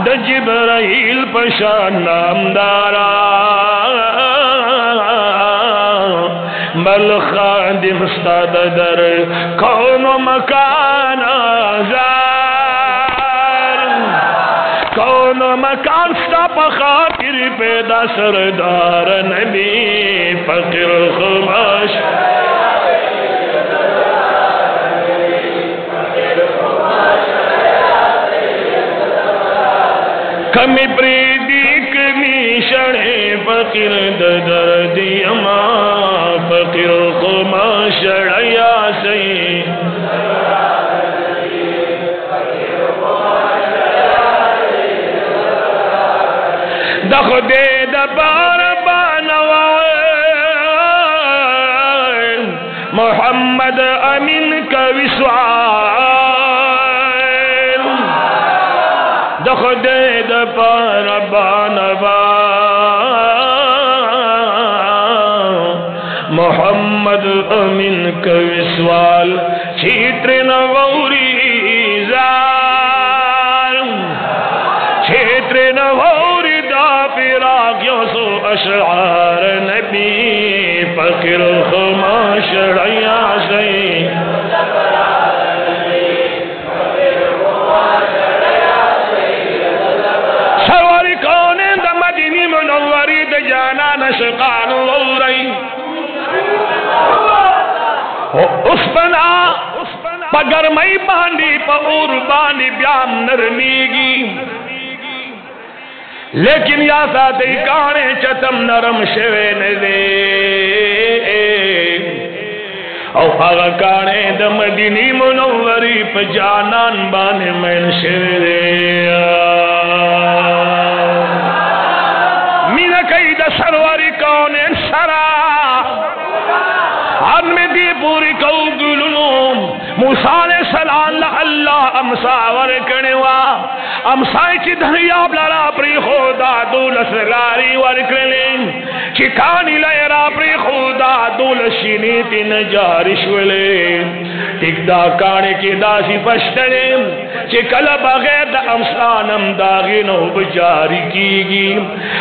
دا جبرائیل پشان نامدار بل خادم استاد در کون و مکان آزار کون و مکان ستا پا خاطر پیدا سردار نبی فقیر خماش کمی پریدی کمی شڑے فقیر دردی اما فقیر خما شڑیا سین دخدے دبار بانوائے محمد امین کا وصال دخدے دبار بانوائے محمد امین کا وصال چھیتر نووری چھیتر نووری دا فراغیوں سو اشعار نبی فقر خماش ریا سی سواری کونیں دا مدینی منوری دا جانا نشقان لوری اس بنا پا گرمائی باندی پا اور باندی بیام نرمیگی لیکن یا ساتھی کانے چتم نرم شوے ندے او آغا کانے دا مدینی منوری پا جانان بانے من شوے دے مینا کئی دا سرواری کانے سرا میں دی پوری کو گلنوم موسیٰ علیہ السلام اللہ امسا ورکنوا امسائی چی دھریاب لارا پری خدا دولس لاری ورکنلیں چکانی لائرا پری خدا دولس شینیتی نجارش ولیں ٹک دا کانے کی داسی پشتنیں چکل بغیر دا امسانم داغینو بجاری کی گی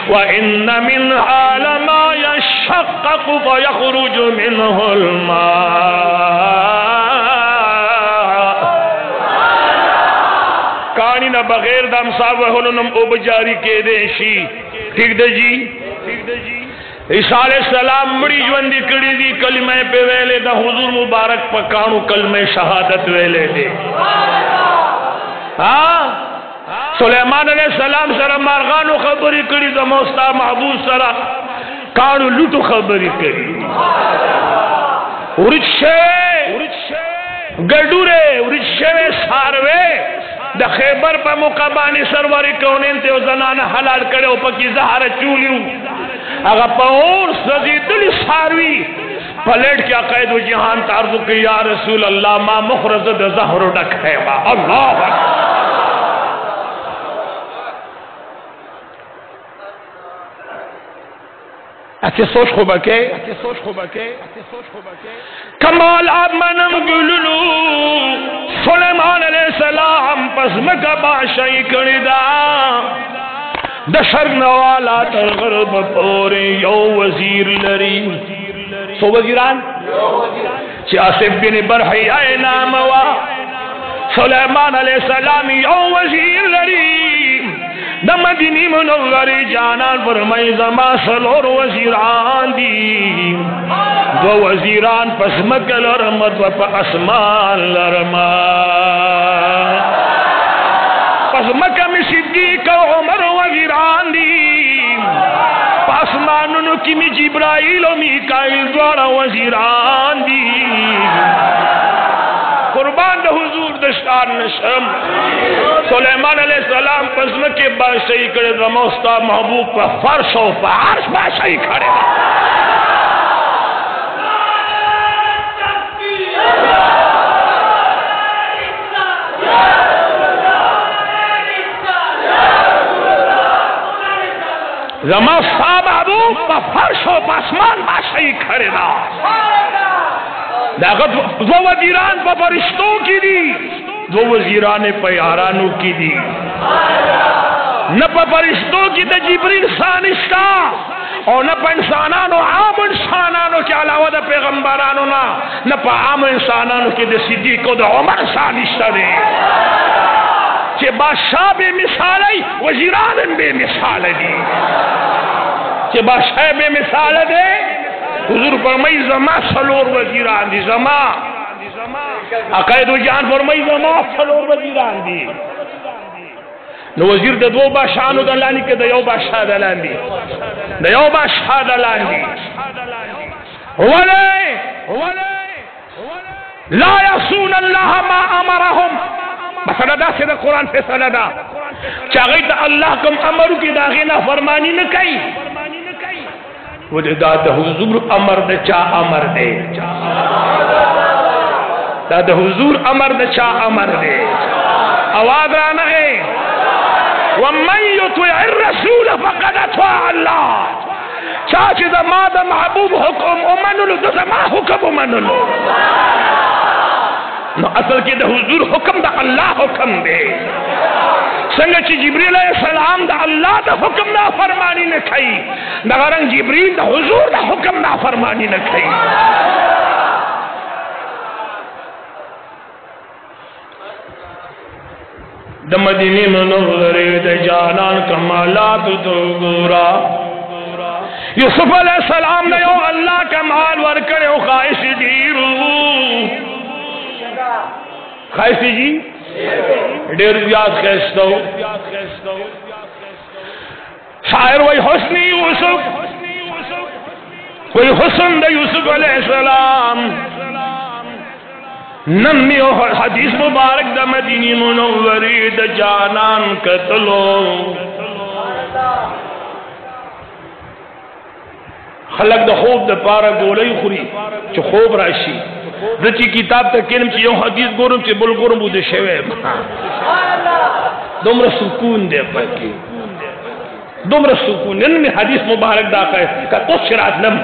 وَإِنَّ مِنْهَا لَمَا يَشَّقَّقُ فَيَخْرُجُ مِنْهُ الماء کانی نہ بغیر دام صاحبہنم او بجاری کے دیشی ٹھیک دے جی عیسیٰ علیہ السلام مڑی جوندی کڑی دی کلمہ پہ ویلے دا حضور مبارک پکانو کلمہ شہادت ویلے دے سلیمان علیہ السلام سر مارغانو خبری کڑی دا موستا محبوب سر کانو لوٹو خبری کری گڑورے ورچشوے ساروے دا خیبر پا مقابانی سرواری کونین تے و زنان حلال کرے و پکی زہر چولیو اگا پاور سزی دلی ساروی پلیٹ کیا قید و جہان تعرضو کہ یا رسول اللہ ما مخرز دا زہر ڈک ہے با اللہ اکبر اچھے سوچ کو بکے کمال آدمانم گلولو سلیمان علیہ السلام پس مکہ باشائی کردہ دشر نوالا تر غرب پورے یو وزیر لری سو وزیران چاسب بن برحیاء ناموا سلیمان علیہ السلام یو وزیر لری دا مدینی منوری جانان فرمائی زما سلور وزیران دی دو وزیران پس مکل رمد و پا اسمان لرمان پس مکہ میں صدیق و عمر وزیران دی پا اسمانونو کی میں جبرائیل و میکائیل دوارا وزیران دی قربان دا حضور دشتار نشم سلیمان علیہ السلام پزم کے بادشاہی کرے دا موستا محبوب پا فرش و پا عرش بادشاہی کرے موستا محبوب پا فرش و پا اسمان بادشاہی کرے دا دو وزیران پا فرشتوں کی دی دو وزیران پا یارانوں کی دی نہ پا فرشتوں کی دا جبریل سانشتا اور نہ پا انسانانو عام انسانانو کے علاوہ دا پیغمبرانو نہ پا عام انسانانو کے دا صدیق و دا عمر سانشتا دے چے بادشاہ بے مثال ہے وزیران بے مثال دی چے بادشاہ بے مثال دے حضور فرمائی زما سلور وزیران دی زما عقائد و جان فرمائی زما سلور وزیران دی نو وزیر دا دو بادشاہانو دلانی کہ دا یو بادشاہ دلان دی دا یو بادشاہ دلان دی وَلَي لا يَسُونَ اللَّهَ مَا أَمَرَهُمْ مسئلہ دا سے دا قرآن فیصلہ دا چاہیے تو اللہ کم امر کی داغی نہ فرمانی نہ کئی وہ دا حضور امر دے چا امر دے دا حضور امر دے چا امر دے آواز رانا ہے وَمَنْ يُطِعِ الرَّسُولَ فَقَدْ أَطَاعَ اللَّهَ چاچی دا ما دا محبوب حکم امنلو دا ما حکم امنلو نو اصل کی دا حضور حکم دا اللہ حکم دے سنگچی جبریل علیہ السلام دا اللہ دا حکم نا فرمانی نہ کھئی نگرنگ جبریل دا حضور دا حکم نا فرمانی نہ کھئی دا مدینی منورے دا جانان کمالات تو گورا یوسف علیہ السلام نے یو اللہ کمال ورکڑے ہو خواہش دیرو خواہشی جی دیر زیاد خیستو شاعر وہی حسنی یوسف وہی حسن دا یوسف علیہ السلام نمی حدیث مبارک دا مدینی منوری دا جانان قتلو خلق دا خوب دا پارا گولی خوری چو خوب راشی رچی کتاب تا کنم چی یوں حدیث گورم چی بل گورم بودے شوے دمرا سکون دے پاکی دمرا سکون دے نمی حدیث مبارک دا کہ تو شرات نم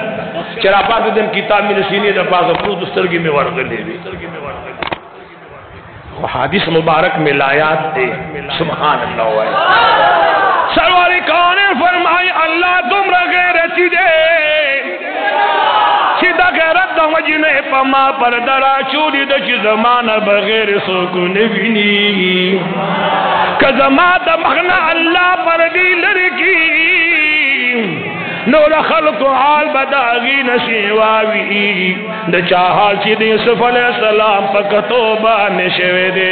چرا پاس دم کتاب میں نسینی دا پاس اپرو دسترگی میں ورگلے بھی حدیث مبارک میں لایات دے سبحان اللہ وائے سرواری کانے فرمائی اللہ دمرا غیرتی دے سیدھا غیرت دا وجنے پما پر درا چوری دا چی زمانہ بغیر سکون بینی کہ زمان دا مخنا اللہ پر دی لرکی نور خلق حال بداغی نسیواوی دا چاہال چی دی یوسف علیہ السلام پکتوبہ نشوے دے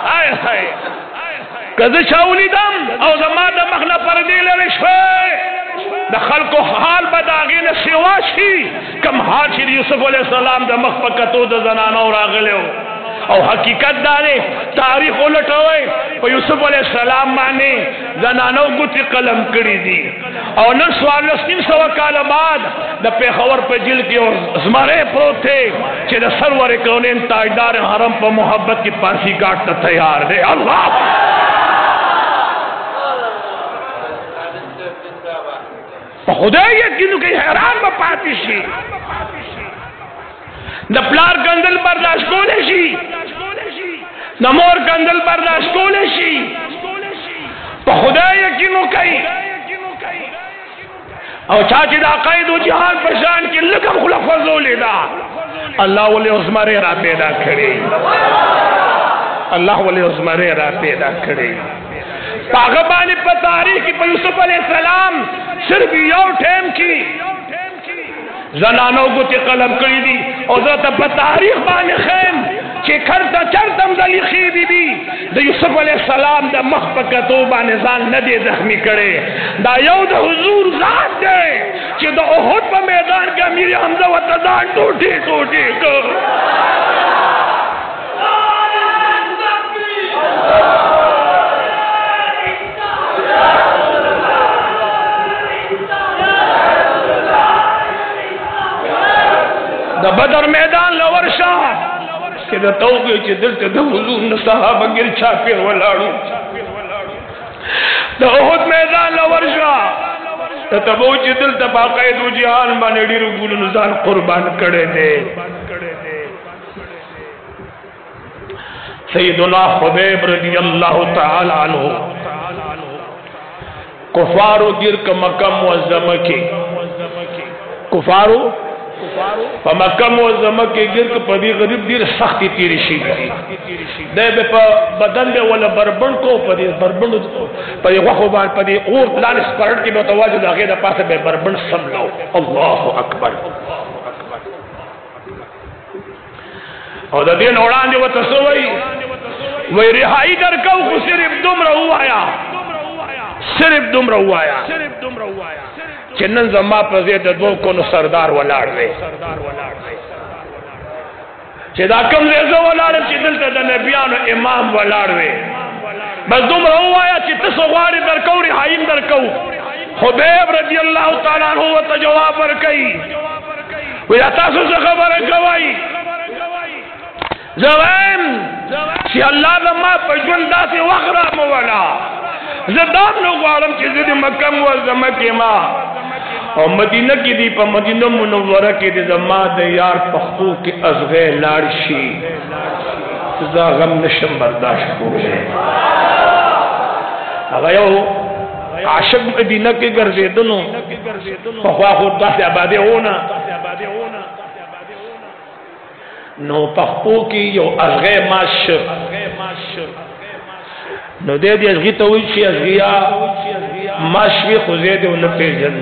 آئے خائے کذ چاولی دم او زمان دا مخنا پر دی لرشوے دا خلق حال بداغی نسیواشی کم حال چی دی یوسف علیہ السلام دا مخ پکتو دا زنانو راغلے ہو او حقیقت دارے تاریخ الٹوئے پا یوسف علیہ السلام مانے زنانو گتی قلم کری دی او نن سوال نسیم سوا کال بعد دا پیخور پا جل کی اور زمارے پروت تھے چھے دا سرور کونین تاجدار حرم پا محبت کی پانسی گاٹتا تیار دے اللہ پا خدا یقینو کہ حیران با پاتی شی دا پلار کندل برداشت کولے شی نمور کندل برداشت کولے شی پا خدا یقینو کئی او چاچی دا قید و جہان پرشان کی لکم خلق فضولی دا اللہ ولی عظمرے را پیدا کرے اللہ ولی عظمرے را پیدا کرے پاغبانی پا تاریخی پا یوسف علیہ السلام صرف یو ٹیم کی زنانوں کو تی قلم کری دی اور ذات بتاریخ بانی خیم چی کرتا چرتم زلیخی بی بی دا یوسف علیہ السلام دا مخبکتو بانی زان ندی زخمی کرے دا یو دا حضور ذات دے چی دا احد پا میدان کا میری حمزہ و تزان ٹوٹی ٹوٹی کر دا بدر میدان لورشا کہ دا توقی چی دل تے دا حضور نصحابہ گر چھاپیر والارو دا احد میدان لورشا دا تبو چی دل تا باقید و جہان بانے ڈیرو گولو نزان قربان کڑے دے سیدنا حبیب رضی اللہ تعالی عنہ کفارو گرک مکہ معظمہ کی کفارو پا مکہ معظمہ کے گرک پا دی غریب دیر سختی تیری شی گئی دے بے پا بدن دے والا بربن کو پا دی بربن پا دی وخو بان پا دی اور لان اسپرٹ کی متواجد آگے دا پاس بے بربن سم لو اللہ اکبر اور دا دین اوڑان دی و تصوی وی رہائی در کو کو صرف دم رہو آیا صرف دم رہو آیا چنن زما پر زید دو کو سردار ولاڑ وے چې دا کوم ځای زه ولاړم چې دلته د نبیانو امام ولاړ وی بس دومره ووایه چې ته څه غواړې درکو رهایي م درکو خبیب رضی اللہ تعالی عنہ ورته جواب ورکوي وی تاسو څه خبره کوئ زه وایم چې الله زما په ژوند داسې وخت راموله زه دام نه غواړم چې زه د مکه معظمه کې ما او مدینه کې دی په مدینه منوره کې دی زما د یار پښتو کې ازغې لاړ شي زه غم نشم برداشت کولی هغه یو عاشق مدینه کې ګرځېدنو پخوا خو داسې آبادي ونه نو پښتو کې یو ازغې ماش نو دې دې ازغې ته وایي چې ازغیا ماش وي خو زه دې ونه پېژنم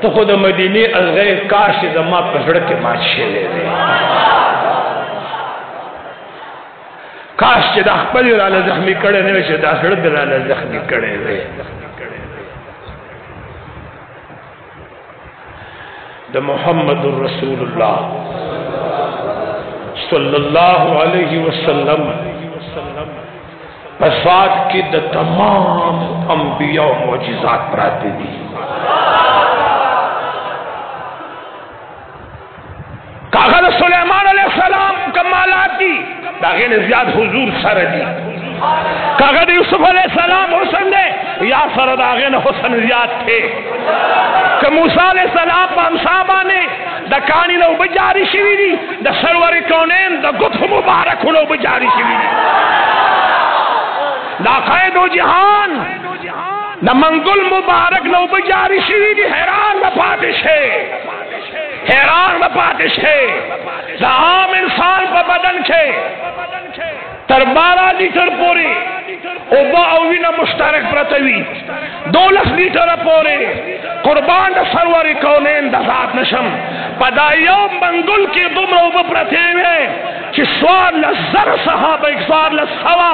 ته خو د مدینې ازغې کاش زما په زړه کې مات شوی دی کاش چې دا خپل راله زخمي کړی نه وي چې دا زړه دې راله زخمي کړی دی د محمد رسول الله صلی اللہ علیہ وسلم پسات کی دا تمام انبیاء و معجزات پراتے دی کاغذ سلیمان علیہ السلام کمالات دی داغین زیاد حضور سر دی کاغذ یوسف علیہ السلام حسن دے یا سر داغین حسن زیاد تھے کہ موسیٰ علیہ السلام پامسابانے دا کانی نو بجاری شوی دی دا سرور کونین دا گتھ مبارک نو بجاری شوی دی دا قائد و جہان دا منگل مبارک نو بجاری شوی دی حیران بپاتش ہے حیران بپاتش ہے دا عام انسان پا بدن چھے تر 12 لیٹر پوری اوبا اوینا مشترک پرتوی 12 لیٹر پوری قربان دا سرور کونین دا ذات نشم پدا یوم منگل کی دمر اوبا پرتوی چی سوار لزر صحابہ اکسوار لسوا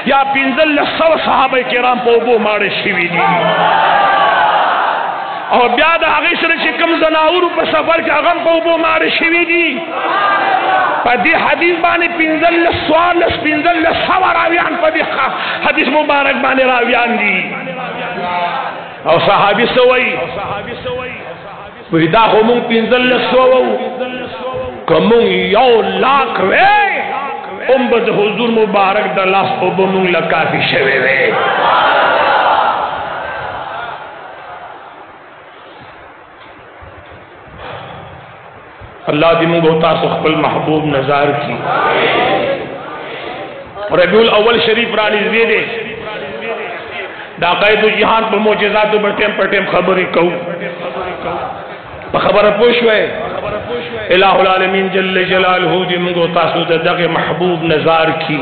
یا پینزل لسوا صحابہ کرام پا اوبو مارے شوی دی اور بیاد آگئی سر چی کم زناورو پا سفر کی اغم پا اوبو مارے شوی دی پا دی حدیث بانے پینزل لسوار لس پینزل لسوا راویان پا دی حدیث مبارک بانے راویان دی اور صحابی سوئی ویدہ خمون پینزل لسوا کمون یو لاکھ وے امبد حضور مبارک دا لاس اوبمون لکافی شوے وے اللہ دی منگو تاسو خپل محبوب نظار کی ربیع الاول شریف رانی زیدے دا قائد و جہان پر معجزات پر ٹیم خبری کہو خبر پوشوے الہ العالمین جل جلالہ دی منگو تاسو دا دغ محبوب نظار کی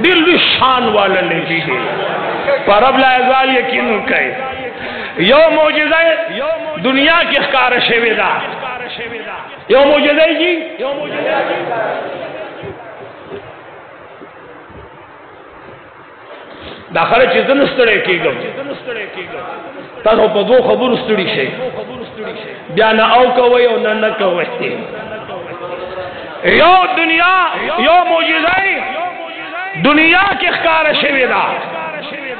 دل بھی شان والا لیجی دے پر اب لا ازال یقین کہے یو معجزہ دنیا کی اخکار شوی دا یو معجزہ جی داخل چیزن استڑے کی گم تاسو په دو خبر استڑی شئی بیا نا او کوئی او نا کوئی یو دنیا یو معجزہ دنیا کی اخکار شوی دا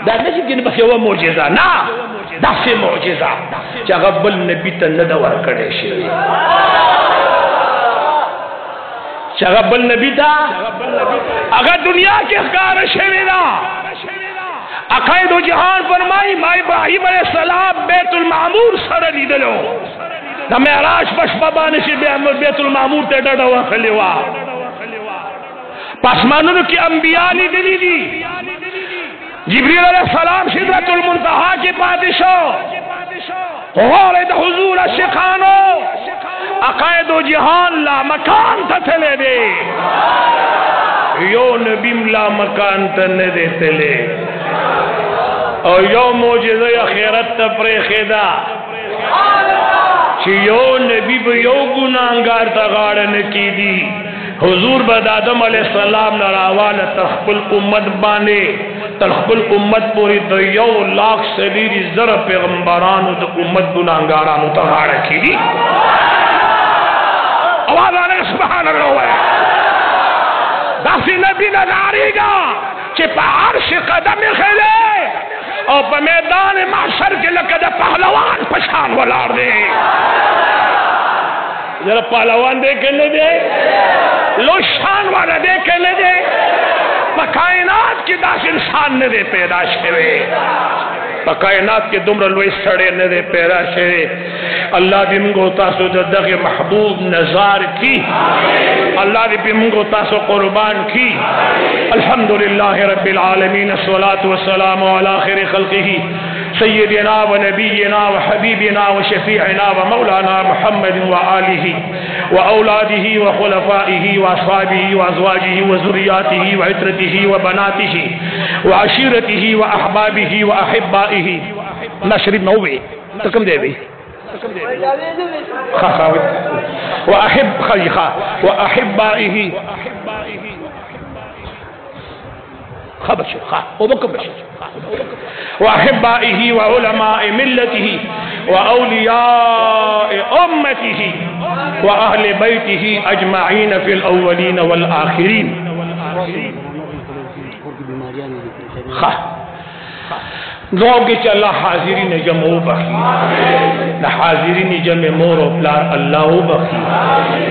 دا نشی کنی بس یو معجزہ نا دا سی معجزہ چا غبل نبی تا ندور کڑے شوی چا غبل نبی تا اگر دنیا کی اخکار شوی دا عقائد و جہان فرمائی ما ابراہیم علیہ السلام بیت المعمور سر لیدلو نا معراج پشپا بانشی بیت المعمور تے ڈڑا وخلیوا پاسمانوں کی انبیاء لیدلی دی جبریل علیہ السلام سدرۃ المنتہا کی پادشاہ غورد حضور الشیخانو عقائد و جہان لا مکان تا تلے دے یو نبیم لا مکان تا ندے تلے اور یو موجزہ خیرت تپرے خیدہ چی یو نبی با یو گناہگار تا غارن کی دی حضور بد آدم علیہ السلام نراوان تخبل امت بانے تخبل امت پوری دا یو لاکھ سلیری زر پیغمبرانو دا امت گناہگارانو تا غارن کی دی او آواز آنے سبحان اللہ ہے داسی نبی نظاری گا کہ پا عرش قدم خیلے اور پا میدان معشر کے لکد پہلوان پشان ولار دے ذرا پہلوان دے کے لے دے لوشان والا دے کے لے دے پا کائنات کی داس انسان نے دے پیدا شوے پا کائنات کے دمر لوئی سڑے نے دے پیدا شوے اللہ دی منگو تاسو دغ محبوب نظار کی اللہ دی منگو تاسو قربان کی الحمدللہ رب العالمین الصلاة والسلام علی خیر خلقہ سیدنا و نبینا و حبیبنا و شفیعنا و مولانا محمد و آلہ و اولادہ و خلفائہ و اصحابہ و ازواجہ و ذریاتہ و عطرتہ و بناتہ و عشیرتہ و احبابہ و احبائہ نشرب نووے تکم دے بھی وأحبائه وأحبائه وعلماء ملته وأولياء أمته وأهل بيته أجمعين في الأولين والآخرين دعاؤ کہ اللہ حاضرین جمع بخی نہ حاضرین جمع مور و پلار اللہ بخی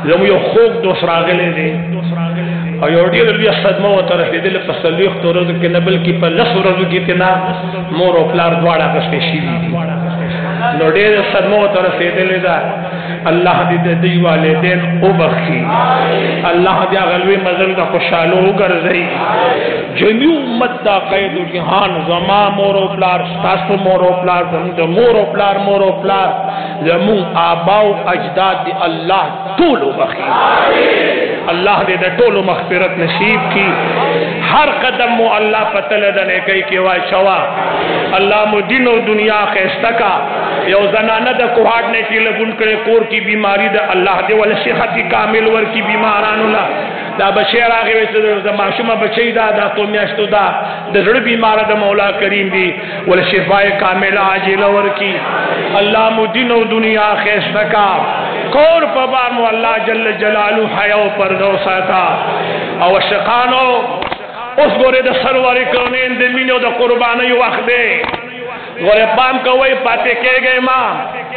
لم یو خوک دوسرا گلے دے اور یو دیر لیا صدمہ و طرف دل پسلیخ تو رضو کے نبل کی پر لس رضو کی تنا مور و پلار دوارا کستے شیدی دی نو دیر صدمہ و طرف دل دا اللہ دی دی والدین او بخی اللہ دی غلوی مزل دا خوشالو گر زی جمی امت دا قید و جہان زمان مورو پلار ستاسو مورو پلار زمان مورو پلار زمان آباو اجداد دی اللہ طولو بخی اللہ دے دا طولو مغفرت نصیب کی ہر قدم مو اللہ پتل دنے کئی کی وائی شوا اللہ مو دین و دنیا خیستکا یو زنانہ دا کوہاٹنے کی لگن کرے کور کی بیماری دا اللہ دے والا صحتی کامل ور کی بیماران اللہ دا بشیر آگے ویسے دا معشومہ بچی دا تو میاشتو دا زڑ بیمار دا مولا کریم دی والا شفاء کامل عاجل ور کی اللہ مو دین و دنیا خیستکا کور پبار مو اللہ جل جلالو حیاو پردو ساتا او شقانو اس گورے دا سرواری کونین دا مینیو دا قربانی وقت دے گورے پام کوئی پاتے کے گئے ماں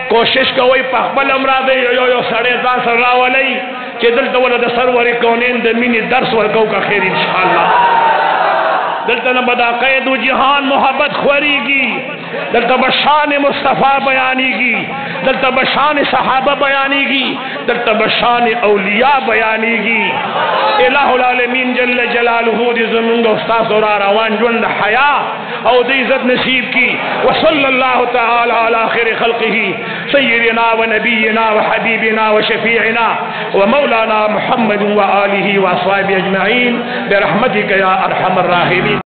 کوشش کوئی پخبل امراض دے یو سڑے زان سر راولی کہ دلتا والا دا سرواری کونین دا مینی درس ورکو کا خیر انشاءاللہ دلتا نبدا قید و جہان محبت خوری گی دلتا بشان مصطفیٰ بیانی گی دلتا بشان صحابہ بیانی گی دلتا بشان اولیاء بیانی گی الہ العالمین جل جلالہ دی زمین استاذ اور روان جوند حیا او دی عزت نصیب کی وصلی اللہ تعالی علی خیر خلقہ سیدنا و نبینا و حبیبنا و شفیعنا و مولانا محمد و آلہ و اصحابہ اجمعین برحمتک یا ارحم الراحمین.